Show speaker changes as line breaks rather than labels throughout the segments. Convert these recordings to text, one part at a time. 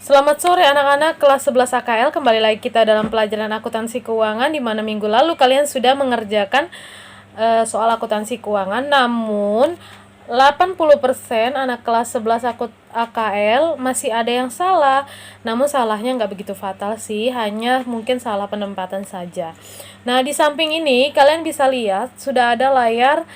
Selamat sore anak-anak kelas 11 AKL. Kembali lagi kita dalam pelajaran akuntansi keuangan, di mana minggu lalu kalian sudah mengerjakan soal akuntansi keuangan. Namun 80% anak kelas 11 AKL masih ada yang salah. Namun salahnya nggak begitu fatal sih, hanya mungkin salah penempatan saja. Nah, di samping ini kalian bisa lihat sudah ada layar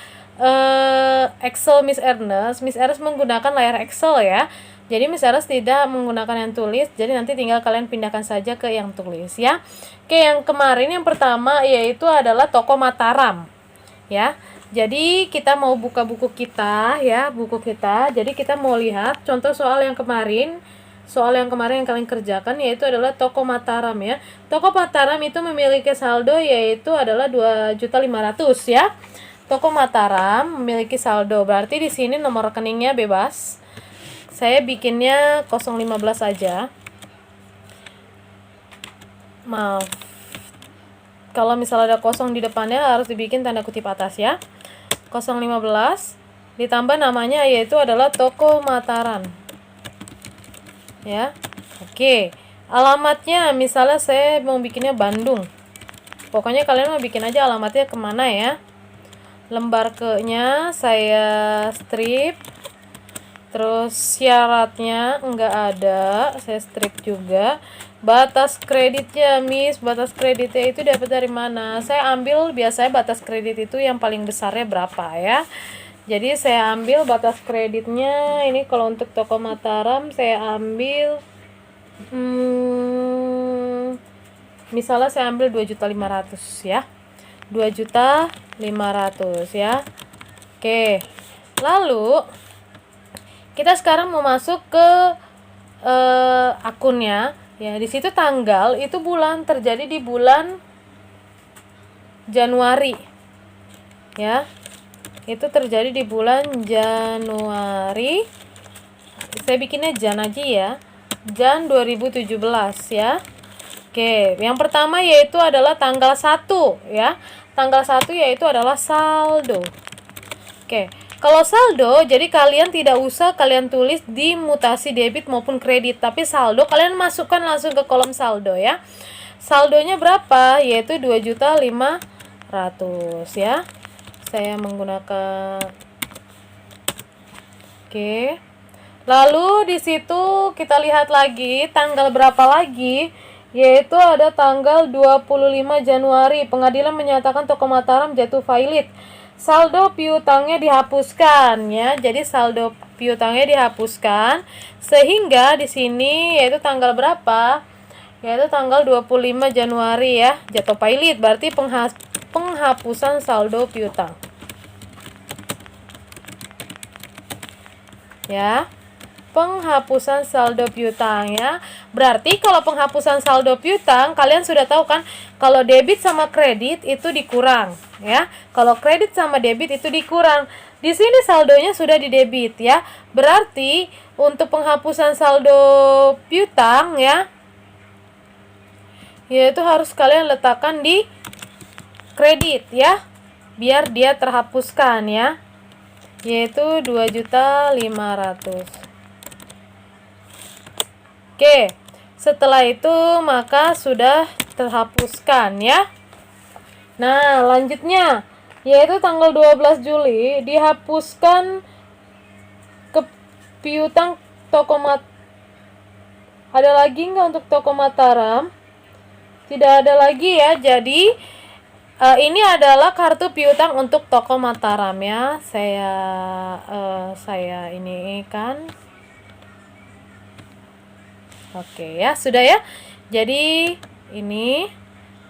Excel Miss Ernest. Miss Ernest menggunakan layar Excel ya. Jadi Miss Ernest tidak menggunakan yang tulis, jadi nanti tinggal kalian pindahkan saja ke yang tulis ya. Oke, yang kemarin yang pertama yaitu adalah toko Mataram ya. Jadi kita mau buka buku kita ya, buku kita. Jadi kita mau lihat contoh soal yang kemarin. Soal yang kemarin yang kalian kerjakan yaitu adalah toko Mataram ya. Toko Mataram itu memiliki saldo yaitu adalah 2.500.000 ya. Toko Mataram memiliki saldo, berarti di sini nomor rekeningnya bebas. Saya bikinnya 015 saja. Maaf. Kalau misalnya ada kosong di depannya harus dibikin tanda kutip atas ya. 015 ditambah namanya yaitu adalah toko Mataram. Ya. Oke. Alamatnya misalnya saya mau bikinnya Bandung. Pokoknya kalian mau bikin aja alamatnya kemana ya. Lembar ke-nya saya strip. Terus syaratnya enggak ada, saya strip juga. Batas kreditnya, Miss, batas kreditnya itu dapat dari mana? Saya ambil biasanya batas kredit itu yang paling besarnya berapa ya. Jadi saya ambil batas kreditnya, ini kalau untuk toko Mataram saya ambil misalnya saya ambil 2.500.000 ya. 2.500.000 ya. Oke. Lalu kita sekarang mau masuk ke akunnya ya. Di situ tanggal itu bulan terjadi di bulan Januari ya. Itu terjadi di bulan Januari. Saya bikinnya Jan aja ya. Jan 2017 ya. Oke, yang pertama yaitu adalah tanggal 1 ya. Tanggal 1 yaitu adalah saldo. Oke. Kalau saldo, jadi kalian tidak usah kalian tulis di mutasi debit maupun kredit, tapi saldo kalian masukkan langsung ke kolom saldo ya. Saldonya berapa? Yaitu 2.500.000 ya. Saya menggunakan Oke. Lalu di situ kita lihat lagi tanggal berapa lagi? Yaitu ada tanggal 25 Januari. Pengadilan menyatakan toko Mataram jatuh violet. Saldo piutangnya dihapuskan ya. Jadi saldo piutangnya dihapuskan sehingga di sini yaitu tanggal berapa? Yaitu tanggal 25 Januari ya. Jatuh pilot berarti penghapusan saldo piutang. Ya. Penghapusan saldo piutang ya. Berarti kalau penghapusan saldo piutang kalian sudah tahu kan, kalau debit sama kredit itu dikurang ya. Kalau kredit sama debit itu dikurang. Di sini saldonya sudah di debit ya. Berarti untuk penghapusan saldo piutang ya, yaitu harus kalian letakkan di kredit ya, biar dia terhapuskan ya. Yaitu 2.500.000. Oke, setelah itu maka sudah terhapuskan ya. Nah, lanjutnya yaitu tanggal 12 Juli dihapuskan ke piutang toko Ada lagi nggak untuk toko Mataram? Tidak ada lagi ya. Jadi ini adalah kartu piutang untuk toko Mataram ya. Saya ini kan. Oke ya, sudah ya. Jadi ini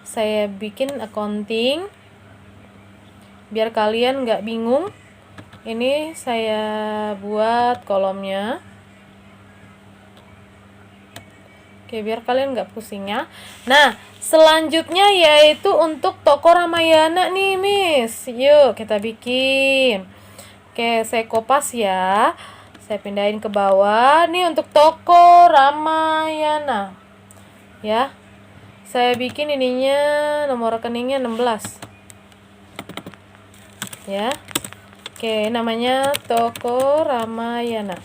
saya bikin accounting biar kalian nggak bingung. Ini saya buat kolomnya. Oke, biar kalian nggak pusing ya. Nah, selanjutnya yaitu untuk toko Ramayana nih, Miss. Yuk kita bikin. Oke, saya kopas ya. Saya pindahin ke bawah. Nih untuk toko Ramayana. Ya. Saya bikin ininya nomor rekeningnya 16. Ya. Oke, namanya toko Ramayana.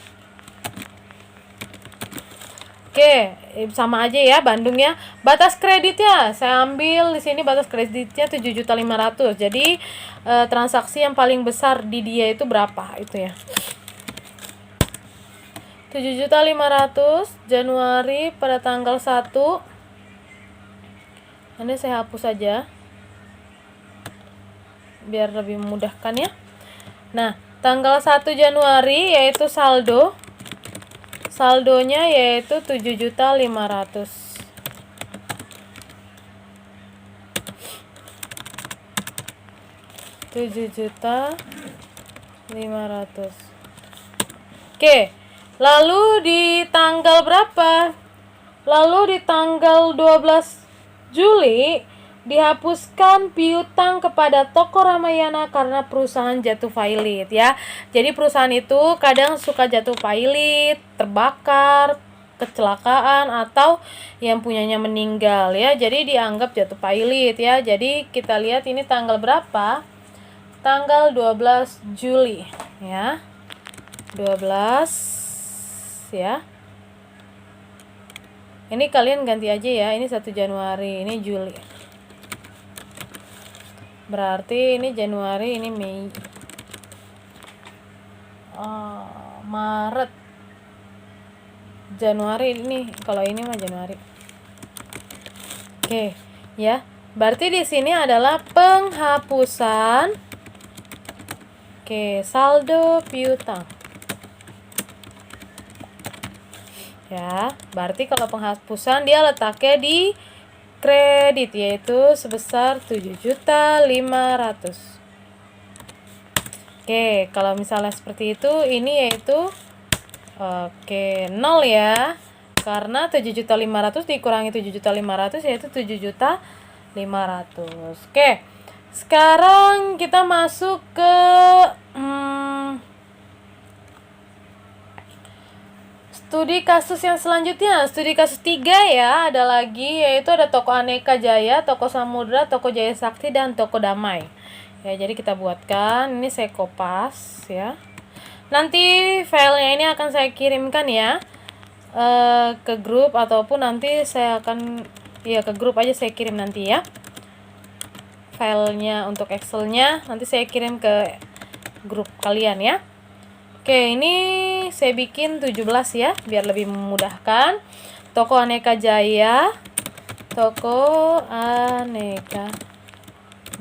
Oke, sama aja ya Bandung ya. Batas kreditnya saya ambil di sini, batas kreditnya 7.500.000. Jadi transaksi yang paling besar di dia itu berapa itu ya? 7.500.000 Januari pada tanggal 1. Ini saya hapus saja biar lebih memudahkan ya. Nah, tanggal 1 Januari yaitu saldonya yaitu 7.500.000. Oke, lalu di tanggal berapa? Lalu di tanggal 12 Juli dihapuskan piutang kepada toko Ramayana karena perusahaan jatuh pailit ya. Jadi perusahaan itu kadang suka jatuh pailit, terbakar, kecelakaan, atau yang punyanya meninggal ya. Jadi dianggap jatuh pailit ya. Jadi kita lihat ini tanggal berapa? Tanggal 12 Juli ya. 12 ya. Ini kalian ganti aja ya. Ini 1 Januari, ini Juli. Berarti ini Januari, ini Mei. Maret. Januari ini, kalau ini mah Januari. Oke, ya. Berarti di sini adalah penghapusan. Oke, saldo piutang. Ya, berarti kalau penghapusan dia letaknya di kredit yaitu sebesar 7.500.000. Oke, kalau misalnya seperti itu ini yaitu 0 ya. Karena 7.500.000 dikurangi 7.500.000 yaitu 7.500.000. Oke. Sekarang kita masuk ke studi kasus yang selanjutnya, studi kasus 3 ya, ada lagi yaitu ada toko Aneka Jaya, toko Samudra, toko Jaya Sakti, dan toko Damai. Ya, jadi kita buatkan, ini saya kopas ya. Nanti filenya ini akan saya kirimkan ya ke grup, ataupun nanti saya akan ke grup aja saya kirim nanti ya. Filenya untuk Excelnya nanti saya kirim ke grup kalian ya. Oke, ini saya bikin 17 ya, biar lebih memudahkan. Toko Aneka Jaya. Toko Aneka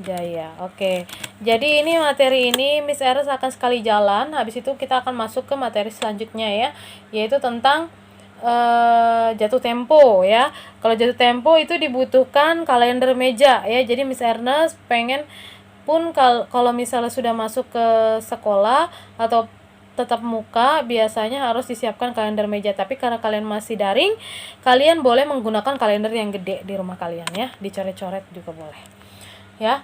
Jaya. Oke. Jadi ini materi ini Miss Eres akan sekali jalan. Habis itu kita akan masuk ke materi selanjutnya ya, yaitu tentang jatuh tempo ya. Kalau jatuh tempo itu dibutuhkan kalender meja ya. Jadi Miss Ernest pengen pun kalau misalnya sudah masuk ke sekolah atau tetap muka, biasanya harus disiapkan kalender meja. Tapi karena kalian masih daring, kalian boleh menggunakan kalender yang gede di rumah kalian ya, dicoret-coret juga boleh. Ya.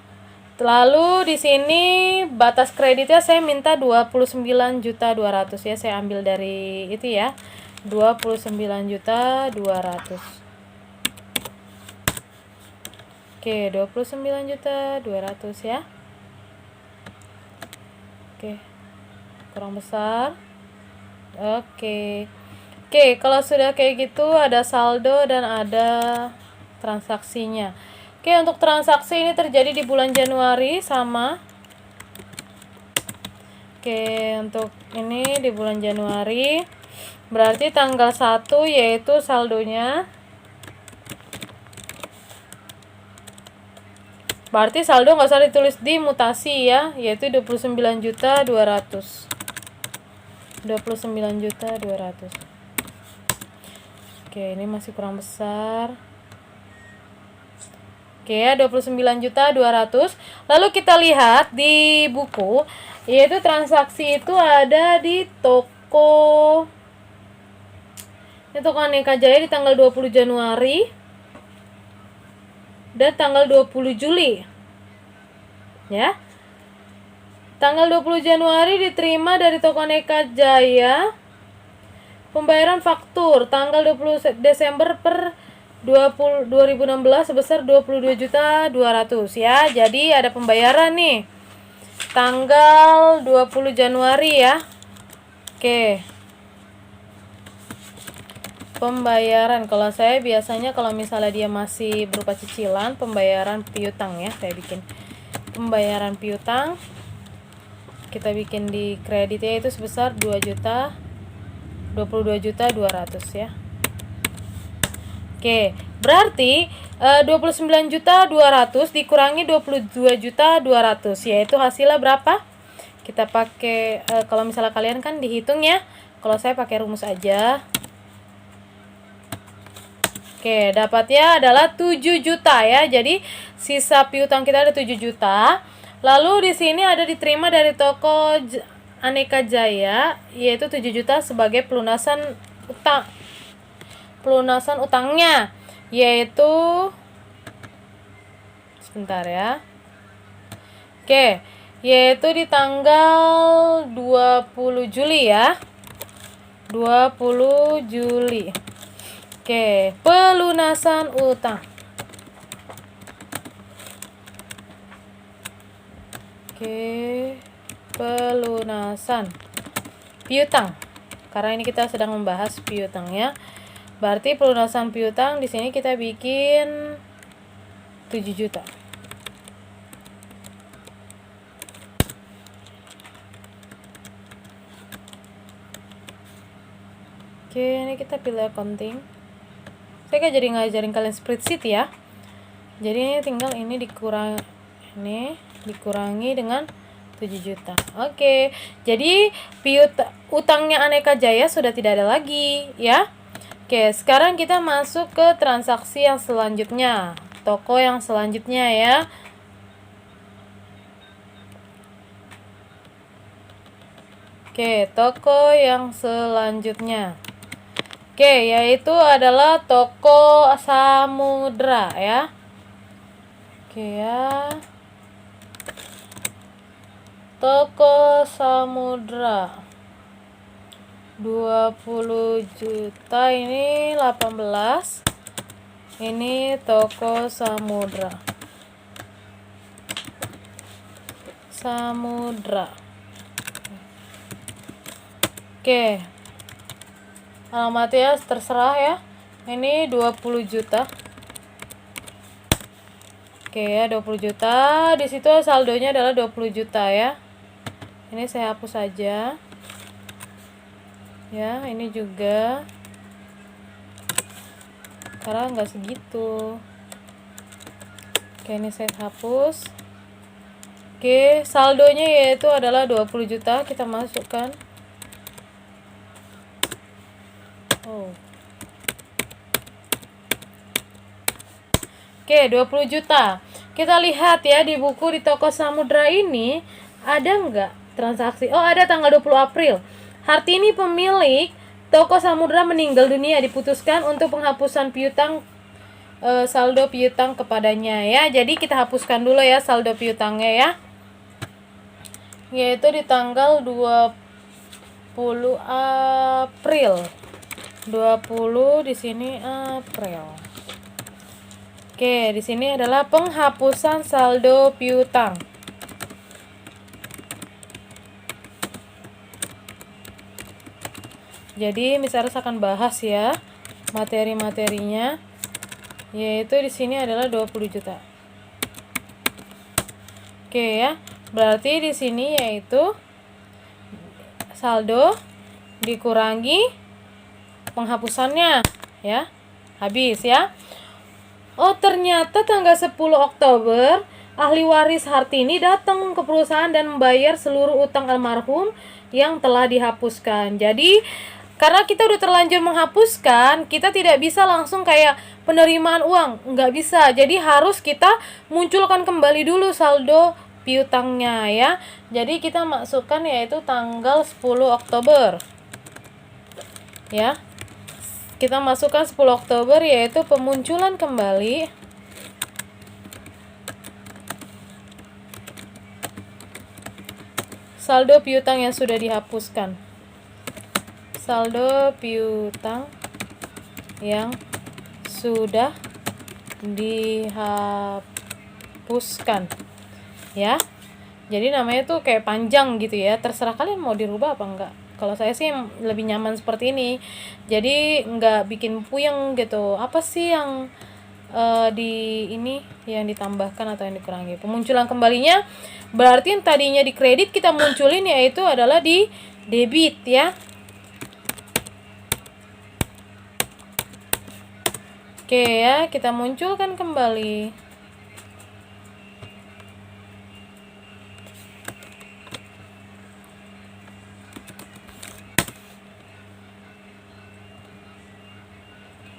Lalu di sini batas kreditnya saya minta 29.200.000 ya. Saya ambil dari itu ya. 29.200.000. Oke, 29.200.000 ya. Oke. Kurang besar. Oke, kalau sudah kayak gitu ada saldo dan ada transaksinya. Oke, untuk transaksi ini terjadi di bulan Januari sama. Oke, untuk ini di bulan Januari berarti tanggal 1 yaitu saldonya. Berarti saldo nggak usah ditulis di mutasi ya, yaitu 29.200.000. 29.200.000. Oke, ini masih kurang besar. Oke ya, 29.200.000. Lalu kita lihat di buku, yaitu transaksi itu ada di toko Aneka Jaya di tanggal 20 Januari dan tanggal 20 Juli. Ya. Tanggal 20 Januari diterima dari toko Aneka Jaya pembayaran faktur tanggal 20 Desember per 2016 sebesar 22.200.000 ya. Jadi ada pembayaran nih tanggal 20 Januari ya. Oke. pembayaran. Kalau saya biasanya kalau misalnya dia masih berupa cicilan, pembayaran piutang ya, saya bikin pembayaran piutang. Kita bikin di kreditnya itu sebesar 22.200.000 ya. Oke, berarti 29.200.000 dikurangi 22.200.000, yaitu hasilnya berapa? Kita pakai kalau misalnya kalian kan dihitung ya. Kalau saya pakai rumus aja. Oke, dapatnya adalah 7 juta ya. Jadi sisa piutang kita ada 7 juta. Lalu di sini ada diterima dari toko Aneka Jaya, yaitu 7 juta sebagai pelunasan utangnya, yaitu sebentar ya. Oke, yaitu di tanggal 20 Juli ya. 20 Juli. Oke, pelunasan utang. Oke, pelunasan piutang. Karena ini kita sedang membahas piutang ya. Berarti pelunasan piutang di sini kita bikin 7 juta. Oke, ini kita pilih accounting. Saya jadi ngajarin kalian spreadsheet ya. Jadi ini tinggal ini dikurangi dengan 7 juta. Oke. Jadi utangnya Aneka Jaya sudah tidak ada lagi ya. Oke, sekarang kita masuk ke transaksi yang selanjutnya. Toko yang selanjutnya ya. Oke, toko yang selanjutnya. Oke, yaitu adalah toko Samudra ya. Oke ya. Toko Samudra 20 juta, ini 18. Ini toko Samudra. Oke. Alamatnya terserah ya. Ini 20 juta. Oke ya, 20 juta. Di situ saldonya adalah 20 juta ya. Ini saya hapus saja. Ya, ini juga. Karena nggak segitu. Oke, ini saya hapus. Oke, saldonya yaitu adalah 20 juta. Kita masukkan. Oke, 20 juta. Kita lihat ya di buku di toko Samudra ini ada nggak transaksi? Oh, ada tanggal 20 April. Hartini pemilik toko Samudra meninggal dunia, diputuskan untuk penghapusan piutang saldo piutang kepadanya ya. Jadi kita hapuskan dulu ya saldo piutangnya ya. Yaitu di tanggal 20 April. 20 di sini April. Oke, di sini adalah penghapusan saldo piutang. Jadi misalnya akan bahas ya materi-materinya, yaitu di sini adalah 20 juta. Oke ya. Berarti di sini yaitu saldo dikurangi penghapusannya ya. Habis ya. Oh, ternyata tanggal 10 Oktober ahli waris Hartini datang ke perusahaan dan membayar seluruh utang almarhum yang telah dihapuskan. Jadi karena kita udah terlanjur menghapuskan, kita tidak bisa langsung kayak penerimaan uang, nggak bisa. Jadi harus kita munculkan kembali dulu saldo piutangnya ya. Jadi kita masukkan yaitu tanggal 10 Oktober ya. Kita masukkan 10 Oktober yaitu pemunculan kembali saldo piutang yang sudah dihapuskan. Saldo piutang yang sudah dihapuskan ya. Jadi namanya tuh kayak panjang gitu ya. Terserah kalian mau dirubah apa enggak. Kalau saya sih lebih nyaman seperti ini, jadi nggak bikin puyeng gitu. Apa sih yang di ini yang ditambahkan atau yang dikurangi? Pemunculan kembalinya berarti yang tadinya di kredit kita munculin yaitu adalah di debit ya. Oke ya, kita munculkan kembali.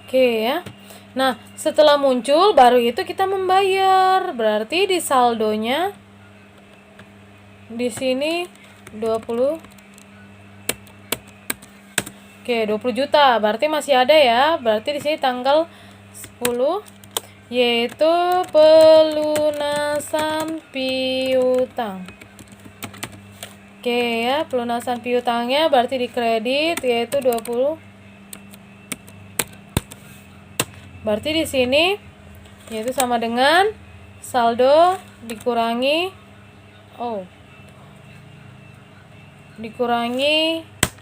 Oke ya. Nah, setelah muncul baru itu kita membayar. Berarti di saldonya di sini 20. Oke, 20 juta. Berarti masih ada ya. Berarti di sini tanggal 10 yaitu pelunasan piutang. Oke ya, pelunasan piutangnya berarti di kredit yaitu 20. Berarti di sini yaitu sama dengan saldo dikurangi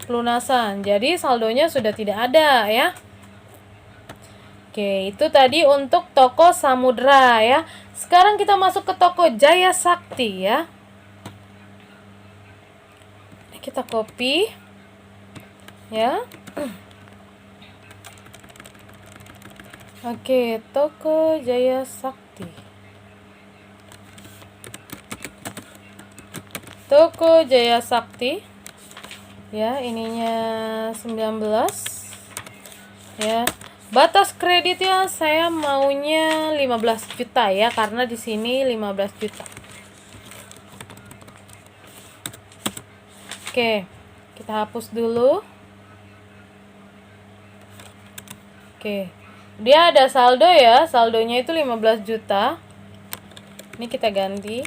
pelunasan. Jadi saldonya sudah tidak ada ya. Oke, itu tadi untuk toko Samudra ya. Sekarang kita masuk ke toko Jaya Sakti ya. Ini kita copy ya. Oke, toko Jaya Sakti. Toko Jaya Sakti. Ya, ininya 19. Ya. Batas kreditnya saya maunya 15 juta ya, karena di sini 15 juta. Oke, kita hapus dulu. Oke. Dia ada saldo ya, saldonya itu 15 juta. Ini kita ganti.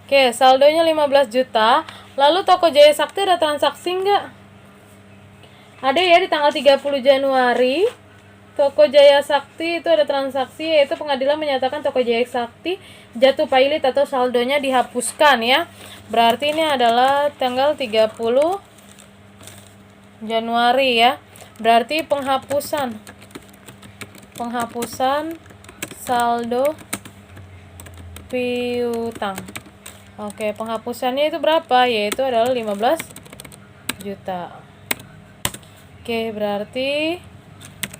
Oke, saldonya 15 juta. Lalu toko Jaya Sakti ada transaksi enggak? Ada ya, di tanggal 30 Januari. Toko Jaya Sakti itu ada transaksi, yaitu pengadilan menyatakan toko Jaya Sakti jatuh pailit atau saldonya dihapuskan ya. Berarti ini adalah tanggal 30 Januari ya. Berarti penghapusan saldo piutang. Oke, penghapusannya itu berapa? Yaitu adalah 15 juta. Oke, berarti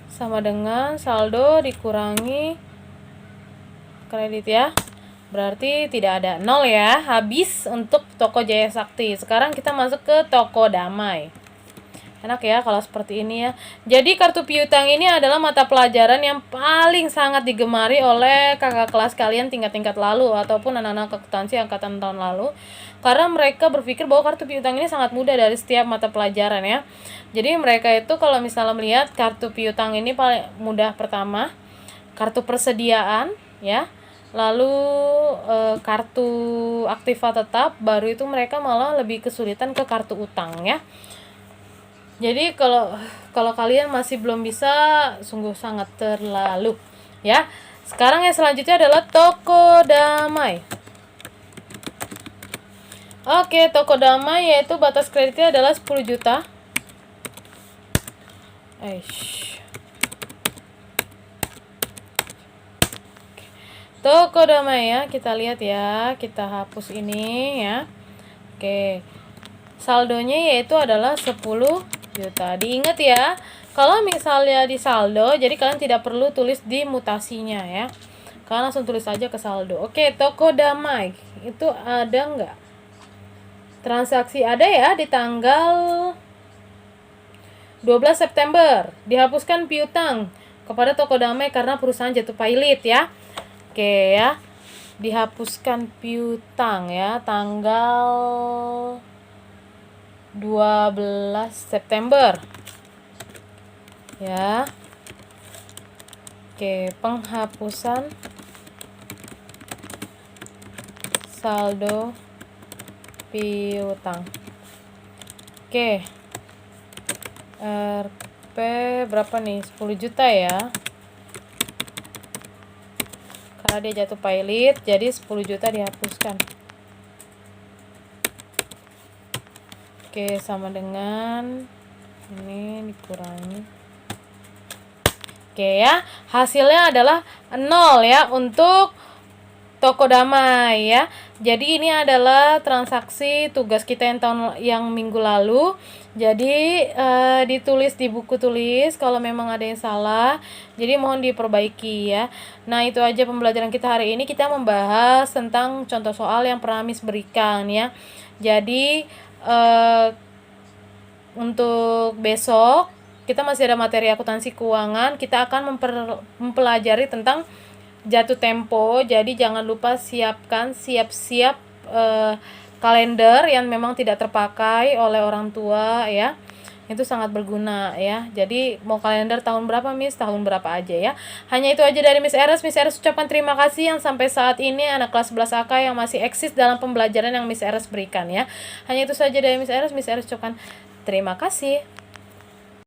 sama dengan saldo dikurangi kredit ya. Berarti tidak ada, 0 ya. Habis untuk toko Jaya Sakti. Sekarang kita masuk ke toko Damai. Enak ya kalau seperti ini ya. Jadi kartu piutang ini adalah mata pelajaran yang paling sangat digemari oleh kakak kelas kalian tingkat-tingkat lalu ataupun anak-anak akuntansi angkatan tahun lalu, karena mereka berpikir bahwa kartu piutang ini sangat mudah dari setiap mata pelajaran ya. Jadi mereka itu kalau misalnya melihat kartu piutang ini paling mudah, pertama kartu persediaan ya, lalu kartu aktiva tetap, baru itu mereka malah lebih kesulitan ke kartu utang ya. Jadi kalau kalian masih belum bisa, sungguh sangat terlalu ya. Sekarang yang selanjutnya adalah toko Damai. Oke, toko Damai yaitu batas kreditnya adalah 10 juta. Toko Damai ya, kita lihat ya, kita hapus ini ya. Oke, saldonya yaitu adalah 10 juta. Diingat ya, kalau misalnya di saldo, jadi kalian tidak perlu tulis di mutasinya ya, kalian langsung tulis aja ke saldo. Oke, toko Damai itu ada nggak transaksi? Ada ya, di tanggal 12 September dihapuskan piutang kepada toko Damai karena perusahaan jatuh pailit ya. Oke ya, dihapuskan piutang ya, tanggal 12 September ya. Oke, penghapusan saldo piutang. Oke, RP berapa nih? 10 juta ya, karena dia jatuh pailit, jadi 10 juta dihapuskan. Oke, sama dengan ini dikurangi. Oke ya, hasilnya adalah 0 ya untuk toko damai ya. Jadi ini adalah transaksi tugas kita yang minggu lalu. Jadi ditulis di buku tulis kalau memang ada yang salah. Jadi mohon diperbaiki ya. Nah, itu aja pembelajaran kita hari ini. Kita membahas tentang contoh soal yang pernah Miss berikan ya. Jadi untuk besok kita masih ada materi akuntansi keuangan. Kita akan mempelajari tentang jatuh tempo. Jadi jangan lupa siap-siap kalender yang memang tidak terpakai oleh orang tua ya. Itu sangat berguna ya. Jadi mau kalender tahun berapa Miss? Tahun berapa aja ya. Hanya itu aja dari Miss Eres. Miss Eres ucapkan terima kasih yang sampai saat ini anak kelas 11 AK yang masih eksis dalam pembelajaran yang Miss Eres berikan ya. Hanya itu saja dari Miss Eres. Miss Eres ucapkan terima kasih.